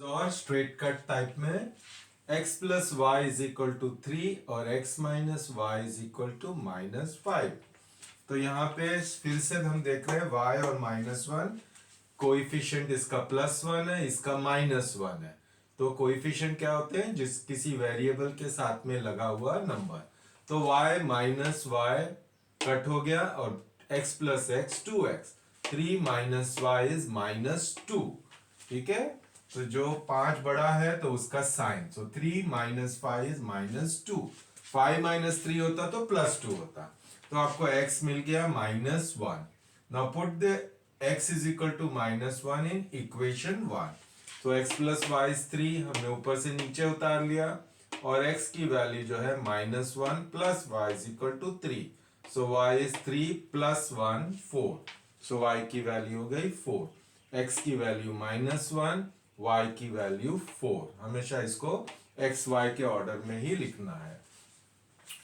और straight cut type में x plus Y is equal to 3 और x minus Y is equal to -5। तो यहाँ पे फिर से हम देख रहे हैं y और -1, कोएफिशिएंट इसका +1 है, इसका -1 है। तो कोएफिशिएंट क्या होते हैं? जिस किसी वेरिएबल के साथ में लगा हुआ नंबर। तो y माइनस वाई कट हो गया और x plus X 2x, 3 minus Y is -2। ठीक है, तो जो 5 बड़ा है तो उसका sign, so 3 minus 5 is -2। 5 minus 3 होता तो +2 होता। तो आपको x मिल गया -1। Now put the x is equal to -1 in equation 1। तो x प्लस वाई इज 3 हमने ऊपर से नीचे उतार लिया और x की वैल्यू जो है -1 plus Y is equal to 3। So y is 3 plus 1 4। So y की वैल्यू हो गई 4। x की वैल्यू -1, y की वैल्यू 4। हमेशा इसको x y के ऑर्डर में ही लिखना है।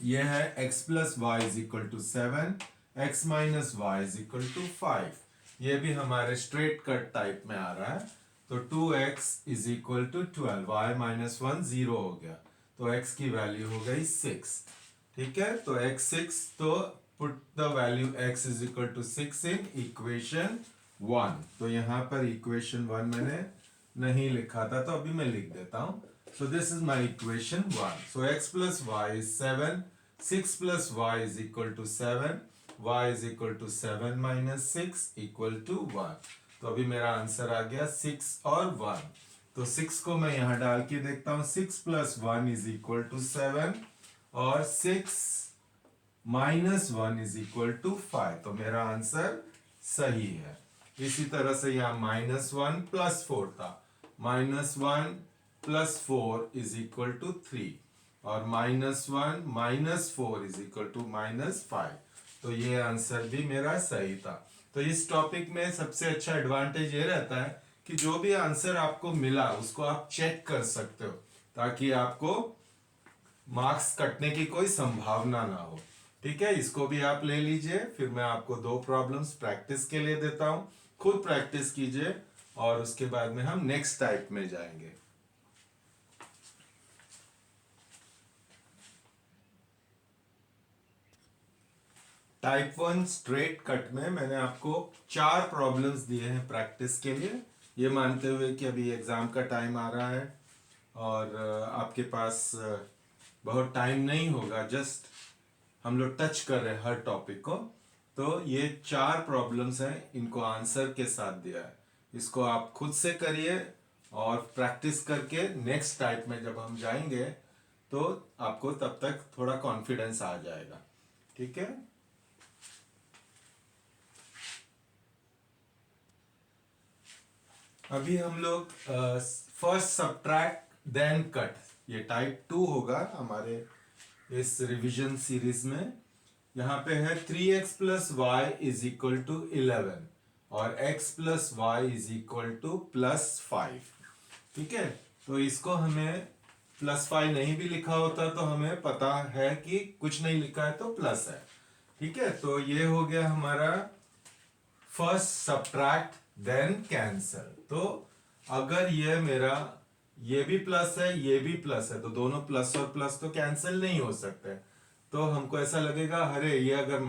यह है x plus Y is equal to 7, x minus Y is equal to 5। ये भी हमारे स्ट्रेट कट टाइप में आ रहा है। तो 2x is equal to 12, y minus 1 0 हो गया, तो x की वैल्यू हो गई 6। ठीक है, तो x 6, तो put the value x is equal to 6 in equation 1। तो यहां पर इक्वेशन 1 मैंने नहीं लिखा था, तो अभी मैं लिख देता हूं। So this is my equation 1. So x plus y is 7, 6 plus y is equal to 7, y is equal to 7 minus 6 equal to 1. तो अभी मेरा आंसर आ गया 6 और 1। तो 6 को मैं यहां डाल के देखता हूं, 6 plus 1 is equal to 7 और 6 minus 1 is equal to 5। तो मेरा आंसर सही है। इसी तरह से यहाँ -1 प्लस 4 था, -1 प्लस 4 इज इक्वल टू 3 और -1 माइनस 4 इज इक्वल टू -5। तो ये आंसर भी मेरा सही था। तो इस टॉपिक में सबसे अच्छा एडवांटेज ये रहता है कि जो भी आंसर आपको मिला उसको आप चेक कर सकते हो, ताकि आपको मार्क्स कटने की कोई संभावना ना हो। ठीक है, इसको भी आप ले लीजिए। फिर मैं आपको 2 प्रॉब्लम्स प्रैक्टिस के लिए देता हूं, खुद प्रैक्टिस कीजिए और उसके बाद में हम नेक्स्ट टाइप में जाएंगे। टाइप 1 स्ट्रेट कट में मैंने आपको 4 प्रॉब्लम्स दिए हैं प्रैक्टिस के लिए, ये मानते हुए कि अभी एग्जाम का टाइम आ रहा है और आपके पास बहुत टाइम नहीं होगा, जस्ट हम लोग टच कर रहे हैं हर टॉपिक को। तो ये 4 प्रॉब्लम्स हैं, इनको आंसर के साथ दिया है। इसको आप खुद से करिए और प्रैक्टिस करके नेक्स्ट टाइप में जब हम जाएंगे तो आपको तब तक थोड़ा कॉन्फिडेंस आ जाएगा। ठीक है, अभी हम लोग फर्स्ट सब्ट्रैक्ट देन कट, ये टाइप 2 होगा हमारे इस रिवीजन सीरीज में। यहाँ पे है 3x plus Y is equal to 11 और x plus Y is equal to +5। ठीक है, तो इसको हमें +5 नहीं भी लिखा होता तो हमें पता है कि कुछ नहीं लिखा है तो प्लस है। ठीक है, तो ये हो गया हमारा फर्स्ट सब्ट्रैक्ट देन कैंसल। तो अगर ये मेरा ये भी प्लस है ये भी प्लस है तो दोनों प्लस और प्लस तो कैंसिल नहीं हो सकते। तो हमको ऐसा लगेगा अरे ये अगर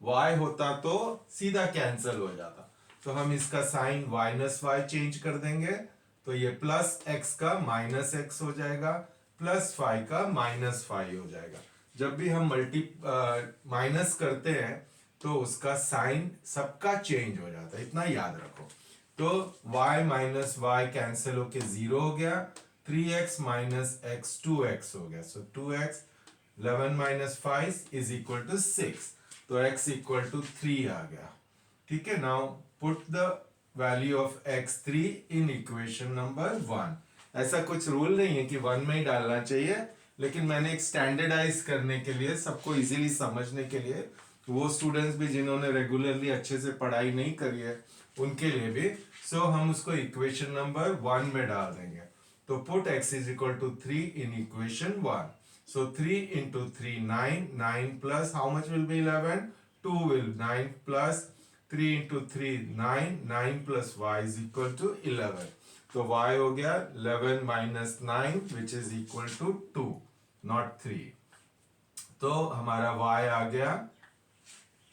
-y होता तो सीधा कैंसिल हो जाता। तो हम इसका साइन -y चेंज कर देंगे, तो ये +x का -x हो जाएगा, +5 का -5 हो जाएगा। जब भी हम माइनस करते हैं तो उसका साइन सबका चेंज हो जाता है, इतना याद रखो। तो y माइनस वाई कैंसिल होके 0 हो गया, 3x माइनस x 2x हो गया। So 2x 11 minus 5 is equal to 6। तो x इक्वल टू 3 आ गया। ठीक है, now put the value of x3 in equation number 1। ऐसा कुछ रूल नहीं है कि 1 में ही डालना चाहिए, लेकिन मैंने एक स्टैंडर्डाइज करने के लिए, सबको इजीली समझने के लिए, वो स्टूडेंट्स भी जिन्होंने रेगुलरली अच्छे से पढ़ाई नहीं करी है उनके लिए भी, सो हम उसको इक्वेशन नंबर 1 में डाल देंगे। तो put x is equal to 3 in equation 1। So 3 into 3 9, 9 plus how much will be 11? 2 will 9 plus 3 into 3 9, 9 plus y is equal to 11। तो y हो गया 11 minus 9 which is equal to 2 not 3। तो हमारा y आ गया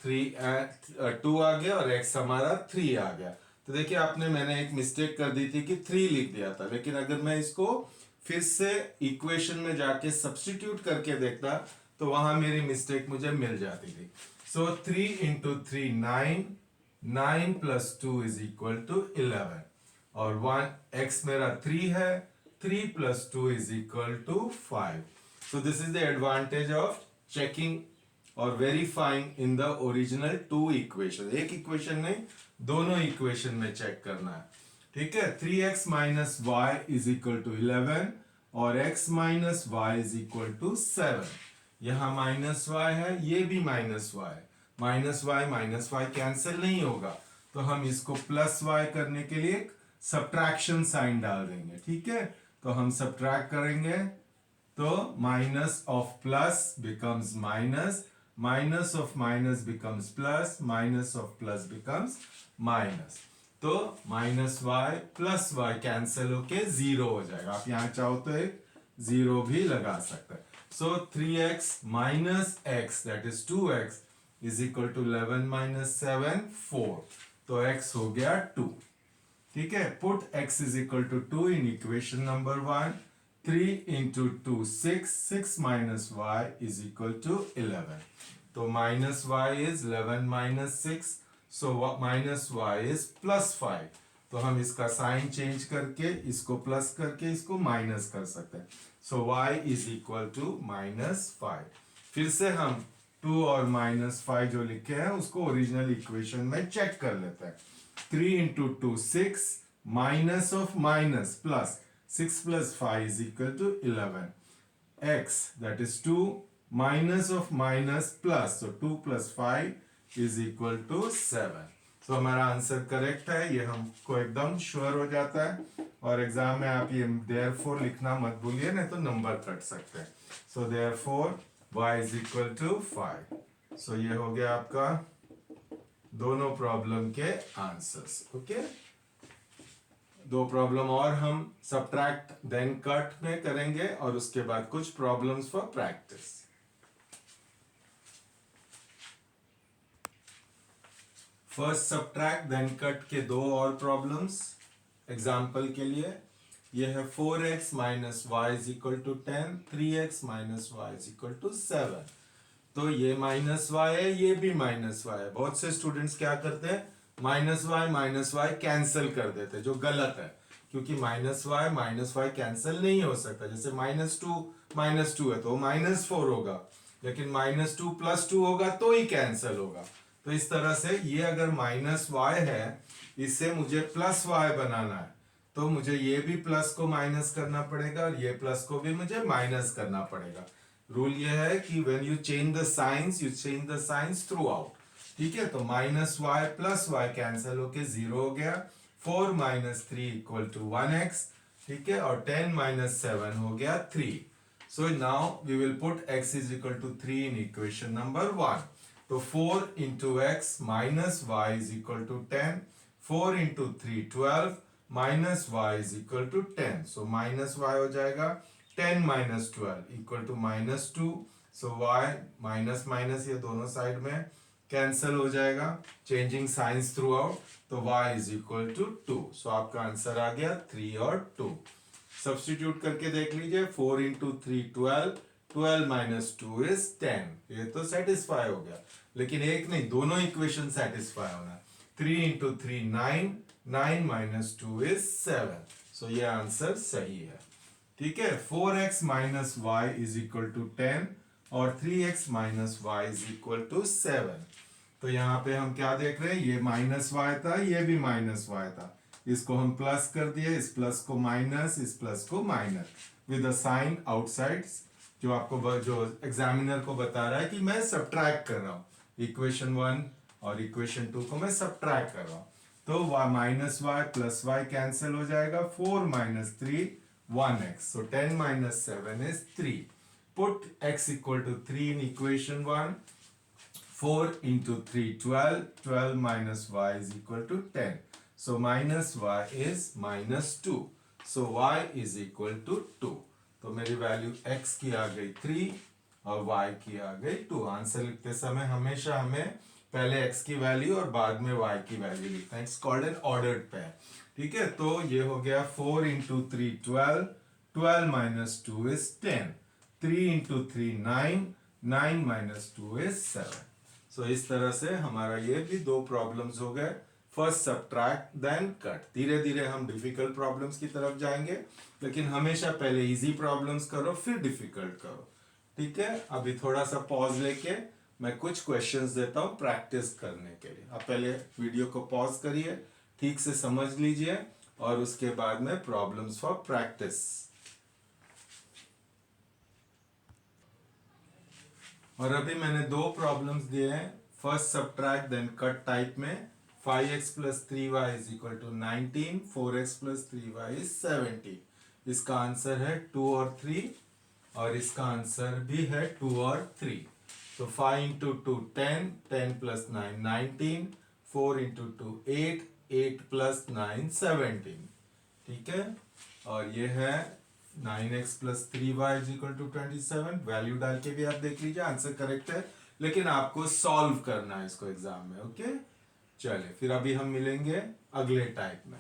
2 आ गया और x हमारा 3 आ गया। तो देखिए आपने मैंने एक मिस्टेक कर दी थी कि 3 लिख दिया था, लेकिन अगर मैं इसको फिर से इक्वेशन में जाके सब्स्टिट्यूट करके देखता तो वहां मेरी मिस्टेक मुझे मिल जाती थी। So 3 into 3 9, 9 plus 2 is equal to 11 और 1 x मेरा 3 है, 3 plus 2 is equal to 5। So this is the advantage of checking और verifying in the original two equation. एक इक्वेशन नहीं, दोनों इक्वेशन में चेक करना है। ठीक है, 3x minus Y is equal to 11 और x minus Y is equal to 7। यहां माइनस वाई है, ये भी minus y, minus y cancel नहीं होगा, तो हम इसको प्लस वाई करने के लिए सब्ट्रैक्शन साइन डाल देंगे। ठीक है, तो हम सब्ट्रैक्ट करेंगे तो minus of plus becomes minus, minus of minus becomes plus, minus of plus becomes minus. तो minus y plus y cancel होके 0 हो जाएगा। आप यहां चाहो तो एक 0 भी लगा सकते हैं। So 3x minus x that is 2x is equal to 11 minus 7 4। तो x हो गया 2। ठीक है, put x is equal to 2 in equation number 1। 3 into 2 6, 6 minus y is equal to 11। तो minus y is 11 minus 6, so minus y is plus 5। तो हम इसका sign change करके इसको प्लस करके इसको माइनस कर सकते हैं। So y is equal to minus 5। फिर से हम 2 और माइनस 5 जो लिखे हैं उसको ओरिजिनल इक्वेशन में चेक कर लेते हैं। 3 into 2 6, minus of minus plus, 6 plus 5 is equal to 11। x that is 2 minus of minus plus, so 2 plus 5 is equal to 7। so हमारा आंसर करेक्ट है, ये हमको एकदम श्योर हो जाता है। और एग्जाम में आप ये therefore लिखना मत भूलिए, नहीं तो नंबर कट सकते हैं। so therefore y is equal to 5। so ये हो गया आपका दोनों प्रॉब्लम के आंसर्स। ओके, दो प्रॉब्लम और हम सब्ट्रैक्ट देन कट में करेंगे और उसके बाद कुछ problems for practice. First subtract then cut के दो और प्रॉब्लम्स एग्जाम्पल के लिए। यह है 4x minus Y is equal to 10, 3x minus Y is equal to 7। तो ये माइनस वाई है, ये भी माइनस वाई है। बहुत से स्टूडेंट्स क्या करते हैं, माइनस वाई कैंसिल कर देते, जो गलत है, क्योंकि माइनस वाई कैंसिल नहीं हो सकता। जैसे माइनस टू है तो माइनस 4 होगा, लेकिन माइनस 2 प्लस 2 होगा तो ही कैंसिल होगा। तो इस तरह से ये अगर माइनस वाई है, इससे मुझे प्लस वाई बनाना है, तो मुझे ये भी प्लस को माइनस करना पड़ेगा और ये प्लस को भी मुझे माइनस करना पड़ेगा। रूल ये है कि when you change the signs, you change the signs throughout. ठीक है, तो minus y plus y cancel होके 0 हो गया। 4 माइनस 3 इक्वल टू 1x। ठीक है, और 10 माइनस 7 हो गया 3। So now we will put x is equal to 3 in equation number 1। तो 4 into x minus Y is equal to 10, 4 into 3 12 minus Y is equal to 10। So minus y हो जाएगा 10 minus 12 equal to minus 2। So y minus minus ये दोनों side में cancel हो जाएगा, changing signs throughout, तो y is equal to 2। सो आपका answer आ गया 3 और 2। सब्स्टिट्यूट करके देख लीजिए, 4 इंटू 3 12, 12 माइनस 2 इज 10। ये तो सेटिस्फाई हो गया, लेकिन एक नहीं, दोनों इक्वेशन सेटिस्फाई होना। 3 इंटू 3 9, 9 माइनस 2 इज 7। सो ये आंसर सही है। ठीक है, 4x minus Y is equal to 10 और 3x minus Y is equal to 7। तो यहाँ पे हम क्या देख रहे हैं, ये माइनस वाई था, ये भी माइनस वाई था, इसको हम प्लस कर दिए, इस प्लस को माइनस, इस प्लस को minus with a sign outside, जो आपको जो एग्जामिनर को बता रहा है कि मैं सब्ट्रैक्ट कर रहा हूँ। इक्वेशन 1 और इक्वेशन 2 को मैं सब्ट्रैक्ट कर रहा हूँ। तो minus y plus y cancel हो जाएगा, 4 minus 3 1x। So 10 minus 7 is 3. Put x equal to 3 in equation 1. 4 into 3 12, 12 minus y is equal to 10. So minus y is minus 2. So y is equal to 2. तो मेरी value x की आ गई 3 और y की आ गई 2. Answer लिखते समय हमेशा हमें पहले x की वैल्यू और बाद में y की वैल्यू लिखना है. It's called an ordered pair. ठीक है, तो ये हो गया 4 into 3 12. 12 minus 2 is 10. 3 into 3 9. 9 minus 2 is 7. सो इस तरह से हमारा ये भी दो प्रॉब्लम्स हो गए. First subtract then cut. धीरे धीरे हम डिफिकल्ट प्रॉब्लम्स की तरफ जाएंगे, लेकिन हमेशा पहले इजी प्रॉब्लम्स करो फिर डिफिकल्ट करो. ठीक है, अभी थोड़ा सा पॉज लेके मैं कुछ क्वेश्चंस देता हूं प्रैक्टिस करने के लिए. आप पहले वीडियो को पॉज करिए, ठीक से समझ लीजिए और उसके बाद में प्रॉब्लम्स फॉर प्रैक्टिस. और अभी मैंने दो प्रॉब्लम्स दिए हैं first subtract then cut type में. 5x plus 3y is equal to 19. 4x plus 3y is 70. इसका आंसर है 2 और 3 और इसका आंसर भी है 2 और 3. तो 5 इंटू 2 10. 10 प्लस 9 19. 4 इंटू 2 8. 8 प्लस 9 17. ठीक है, और ये है 9x plus 3y is equal to 27. Value डाल के भी आप देख लीजिए आंसर करेक्ट है, लेकिन आपको सॉल्व करना है इसको एग्जाम में. ओके, चलिए फिर अभी हम मिलेंगे अगले टाइप में.